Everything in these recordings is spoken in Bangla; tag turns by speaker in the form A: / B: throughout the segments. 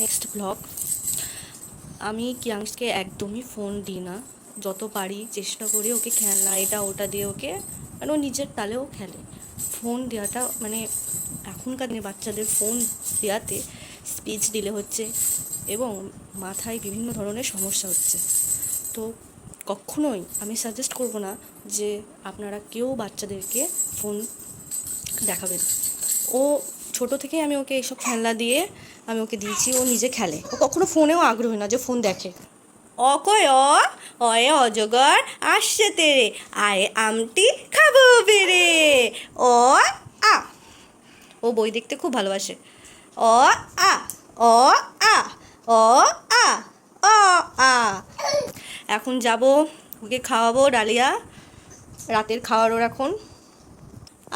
A: Next blog. আমি কিয়াংসকে একদমই ফোন দিই না, যত পারি চেষ্টা করি ওকে খেলনা এটা ওটা দিয়ে ওকে, মানে ও নিজের তালেও খেলে। ফোন দেওয়াটা মানে এখনকার দিনে বাচ্চাদের ফোন দেওয়াতে স্পিচ ডিলে হচ্ছে এবং মাথায় বিভিন্ন ধরনের সমস্যা হচ্ছে। তো কখনোই আমি সাজেস্ট করব না যে আপনারা কেউ বাচ্চাদেরকে ফোন দেখাবেন। ও ছোট থেকেই আমি ওকে এইসব খেলনা দিয়ে আমি ওকে দিয়েছি, ও নিজে খেলে। ও কখনো ফোনেও আগ্রহী না যে ফোন দেখে। অকয় অয়ে অজগর আসছে তেরে, আয় আমটি খাবো পেরে। অ আ, ও বই দেখতে খুব ভালোবাসে। অ আ, অ আ, অ আ, অ আ। এখন যাব ওকে খাওয়াবো ডালিয়া, রাতের খাওয়ার ওর এখন।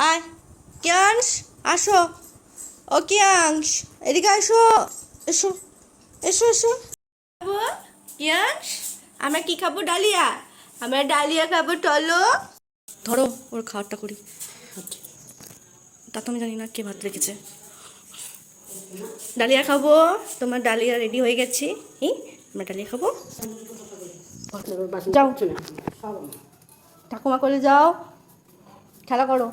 A: আয় কিয়াংশ, আসো। ও কিয়াংশ, এদিকে আসো, এসো এসো এসো। খাবো কিয়াংশ, আমরা কি খাবো? ডালিয়া। আমরা ডালিয়া খাবো, চলো। ধরো ওর খাওয়ারটা করি। তা তো আমি জানি না কে ভাত রেখেছে। ডালিয়া খাবো, তোমার ডালিয়া রেডি হয়ে গেছি। আমরা ডালিয়া খাবো। যাও ঠাকুমা করে যাও, খেলা করো।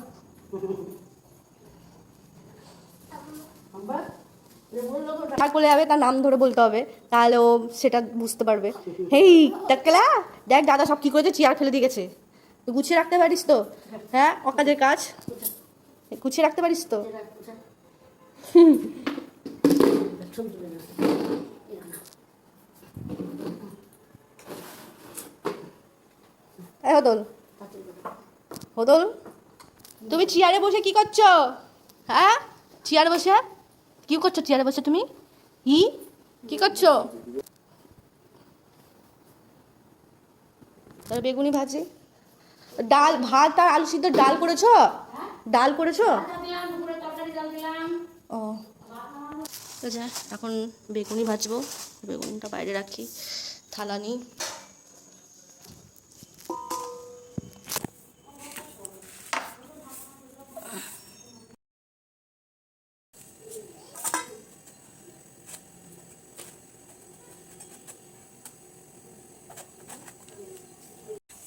A: বলে যাবে, তার নাম ধরে বলতে হবে, তাহলে ও সেটা বুঝতে পারবে। হেই টাকলা, দেখ দাদা সব কি করেছে, চেয়ার ফেলে দিয়ে গেছে। তুই গুছিয়ে রাখতে পারিস তো? হ্যাঁ, অকাজের কাজ গুছিয়ে রাখতে পারিস তো? এই হদল, হদল, তুমি চেয়ারে বসে কি করছো? হ্যাঁ, চেয়ারে বসে কি করছো? চেয়ারে বসে তুমি কি করছো? বেগুনি ভাজি, ডাল, ভাত আর আলু সিদ্ধ। ডাল করেছো? ডাল করেছো? ও যা, এখন বেগুনি ভাজবো। বেগুনটা বাইরে রাখি, থালা নিই।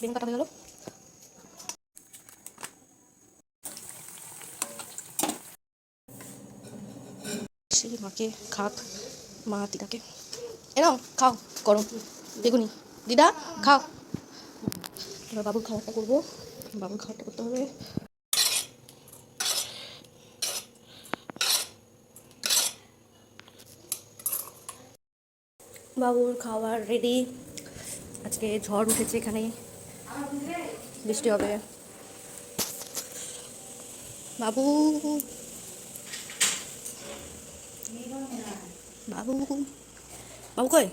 A: বেগুন কাটা হয়ে গেল। সেই মাকে খাক, মা দিদাকে এনাও খাও, করো বেগুনি। দিদা খাও। এবার বাবুর খাবারটা করবো, বাবুর খাবারটা করতে হবে। বাবুর খাবার রেডি। আজকে ঝড় উঠেছে, এখানে বৃষ্টি হবে। বাবু, বাবু, বাবু কই?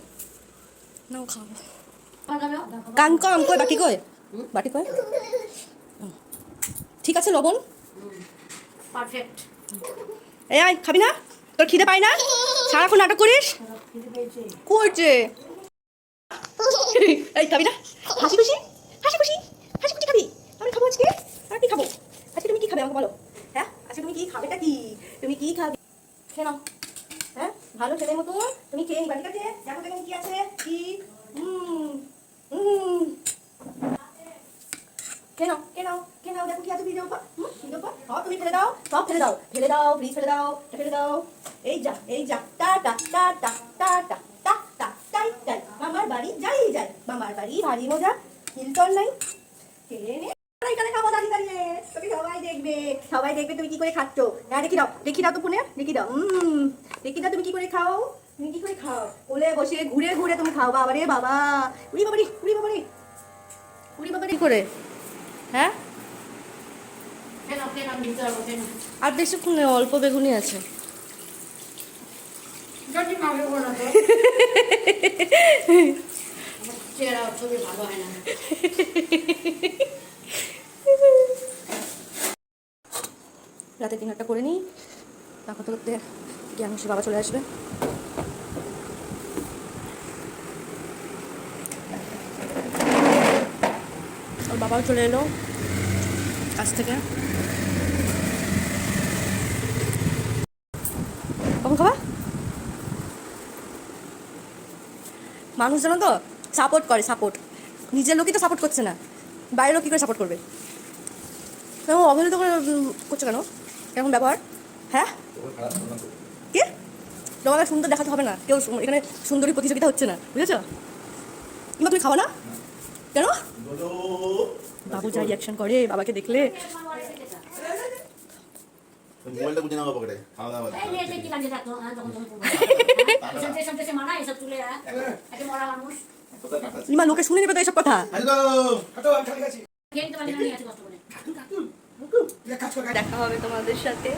A: নাও খাবো। কান কম কই, বাটি কই? বাটি কই? ঠিক আছে, লবণ পারফেক্ট। এই আয়, খাবি না? তোর খিদে পাই না? সারাক্ষণ নাটক করিস। করছে এই খাবি না? হাসি খুশি, হাসি খুশি, হাসি খুশি খাবি। আমি খাবো আজকে। আর কি খাবো আজকে? তুমি কি খাবে আমাকে বলো? হ্যাঁ, আজকে তুমি কি খাবেটা কি? তুমি কি খাবে? খেয়ে নাও। হ্যাঁ, ভালো ছেলের মতো তুমি খেয়ে নিবা, ঠিক আছে? দেখো দেখো কি আছে, কি খেয়ে নাও, খেয়ে নাও, খেয়ে নাও। দেখো কি আছে ফ্রিজের উপর। ফ্রিজের উপর সব তুমি ফেলে দাও, সব ফেলে দাও, ফেলে দাও, ফ্রিজ ফেলে দাও, ফেলে দাও। এই যা, এই যা, টা টা টা টা টা টা টা টা টাই টাই। মামার বাড়ি যাই যাই, মামার বাড়ি ভারী মজা, হিলটন নাই। খেয়ে নে, এখানে খাবো দাঁড়িয়ে দাঁড়িয়ে, তোকে সবাই দেখবে, সবাই দেখবে তুমি কি করে খাচ্ছ। হ্যাঁ, দেখি দাও, দেখি দাও তো ফোনে, দেখি দাও। দেখি দাও তুমি কি করে খাও, তুমি কি করে খাও। কোলে বসে ঘুরে ঘুরে তুমি খাও। বাবা রে বাবা, উড়ি বাবারি, উড়ি বাবারি, উড়ি বাবারি করে। হ্যাঁ, আর বেশিক্ষণ নেই, অল্প বেগুনি আছে। রাতে ডিনারটা করে নিই, তা করতে করতে জ্ঞানসী বাবা চলে আসবে। ওর বাবাও চলে এলো কাছ থেকে। কখন খাবা? মানুষ জানো তো সাপোর্ট করে, সাপোর্ট নিজের লোকই তো সাপোর্ট করছে না, বাইরের লোক কী করে সাপোর্ট করবে? কেমন অবহেলিত করে করছো কেন? কেমন ব্যবহার? হ্যাঁ কি তোমাকে সুন্দর দেখাতে হবে না, কেউ এখানে সুন্দরী প্রতিযোগিতা হচ্ছে না, বুঝেছো? কিংবা তুমি খাওয়া না কেন? বাবু যা রিয়াকশন করে বাবাকে দেখলে।
B: মোবাইলটা বুঝে নাও পকেটে, খাওয়া দাওয়া
A: ইমা লোকে শুনে নেবে তো এইসব কথা। দেখা হবে তোমাদের সাথে